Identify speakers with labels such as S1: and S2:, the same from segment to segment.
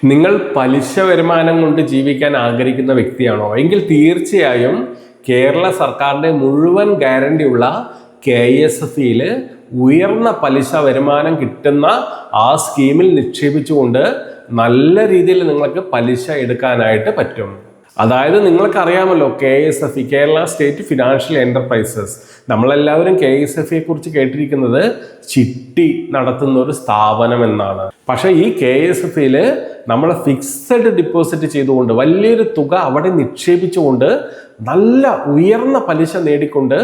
S1: നിങ്ങൾ പലിശ വരുമാനം കൊണ്ട് ജീവിക്കാൻ ആഗ്രഹിക്കുന്ന വ്യക്തിയാണോ എങ്കിൽ തീർച്ചയായും കേരള സർക്കാരിൻ്റെ മുഴുവൻ ഗ്യാരണ്ടിയുള്ള KSFEയിൽ ഉയർന്ന പലിശ വരുമാനം കിട്ടുന്ന ആ സ്കീമിൽ നിക്ഷേപിച്ചുകൊണ്ട് നല്ല രീതിയിൽ നിങ്ങൾക്ക് പലിശ എടുക്കാനായിട്ട് പറ്റും. അതായത് നിങ്ങൾക്കറിയാമല്ലോ KSFE, Kerala state financial enterprises. നമ്മളെല്ലാവരും KSFEയെ കുറിച്ച് കേട്ടിരിക്കുന്നത് ചിട്ടി നടത്തുന്ന ഒരു സ്ഥാപനം എന്നാണ്. പക്ഷേ ഈ KSFEയിൽ നമ്മൾ ഫിക്സഡ് ഡിപ്പോസിറ്റ് ചെയ്തുകൊണ്ട് വലിയൊരു തുക അവിടെ നിക്ഷേപിച്ചുകൊണ്ട് നല്ല ഉയർന്ന പലിശ നേടിക്കൊണ്ട്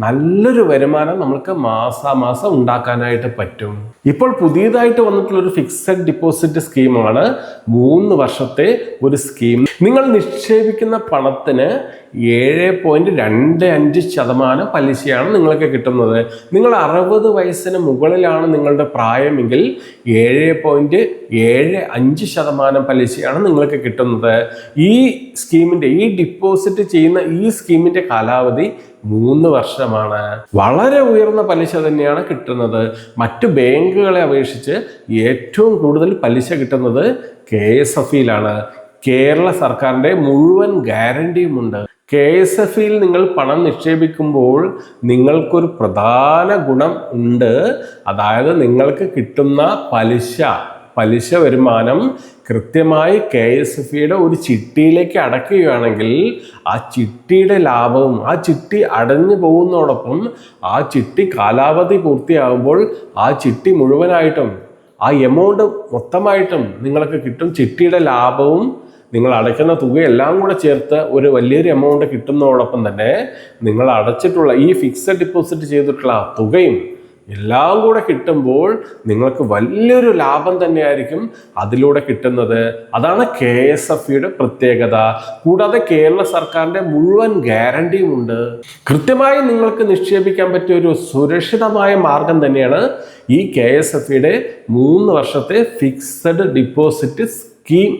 S1: നല്ലൊരു വരുമാനം നമുക്ക് മാസാമാസം ഉണ്ടാക്കാനായിട്ട് പറ്റും. ഇപ്പോൾ പുതിയതായിട്ട് വന്നിട്ടുള്ള ഒരു ഫിക്സഡ് ഡിപ്പോസിറ്റ് സ്കീമാണ് 3 വർഷത്തെ ഒരു സ്കീം. നിങ്ങൾ നിക്ഷേപിക്കുന്ന പണത്തിന് 7.25% പലിശയാണ് നിങ്ങൾക്ക് കിട്ടുന്നത്. നിങ്ങൾ 60 വയസ്സിന് മുകളിലാണ് നിങ്ങളുടെ പ്രായമെങ്കിൽ 7.75% പലിശയാണ് നിങ്ങൾക്ക് കിട്ടുന്നത്. ഈ സ്കീമിന്റെ ഈ ഡിപ്പോസിറ്റ് ചെയ്യുന്ന ഈ സ്കീമിന്റെ കാലാവധി 3 വർഷമാണ്. വളരെ ഉയർന്ന പലിശ തന്നെയാണ് കിട്ടുന്നത്. മറ്റു ബാങ്കുകളെ അപേക്ഷിച്ച് ഏറ്റവും കൂടുതൽ പലിശ കിട്ടുന്നത് KSFEയിലാണ്. കേരള സർക്കാരിൻ്റെ മുഴുവൻ ഗ്യാരണ്ടിയുമുണ്ട്. KSFEയിൽ നിങ്ങൾ പണം നിക്ഷേപിക്കുമ്പോൾ നിങ്ങൾക്കൊരു പ്രധാന ഗുണം ഉണ്ട്. അതായത് നിങ്ങൾക്ക് കിട്ടുന്ന പലിശ വരുമാനം കൃത്യമായി KSFEയുടെ ഒരു ചിട്ടിയിലേക്ക് അടയ്ക്കുകയാണെങ്കിൽ ആ ചിട്ടിയുടെ ലാഭവും ആ ചിട്ടി അടഞ്ഞു പോകുന്നതോടൊപ്പം ആ ചിട്ടി കാലാവധി പൂർത്തിയാകുമ്പോൾ ആ ചിട്ടി മുഴുവനായിട്ടും ആ എമൗണ്ട് മൊത്തമായിട്ടും നിങ്ങൾക്ക് കിട്ടും. ചിട്ടിയുടെ ലാഭവും നിങ്ങൾ അടയ്ക്കുന്ന തുകയെല്ലാം കൂടെ ചേർത്ത് ഒരു വലിയൊരു എമൗണ്ട് കിട്ടുന്നതോടൊപ്പം തന്നെ നിങ്ങൾ അടച്ചിട്ടുള്ള ഈ ഫിക്സഡ് ഡിപ്പോസിറ്റ് ചെയ്തിട്ടുള്ള തുകയും എല്ലാം കൂടെ കിട്ടുമ്പോൾ നിങ്ങൾക്ക് വലിയൊരു ലാഭം തന്നെയായിരിക്കും അതിലൂടെ കിട്ടുന്നത്. അതാണ് KSFEയുടെ പ്രത്യേകത. കൂടാതെ കേരള സർക്കാരിൻ്റെ മുഴുവൻ ഗ്യാരണ്ടിയും ഉണ്ട്. കൃത്യമായി നിങ്ങൾക്ക് നിക്ഷേപിക്കാൻ പറ്റിയ ഒരു സുരക്ഷിതമായ മാർഗം തന്നെയാണ് ഈ KSFEയുടെ 3 വർഷത്തെ ഫിക്സഡ് ഡിപ്പോസിറ്റ് സ്കീം.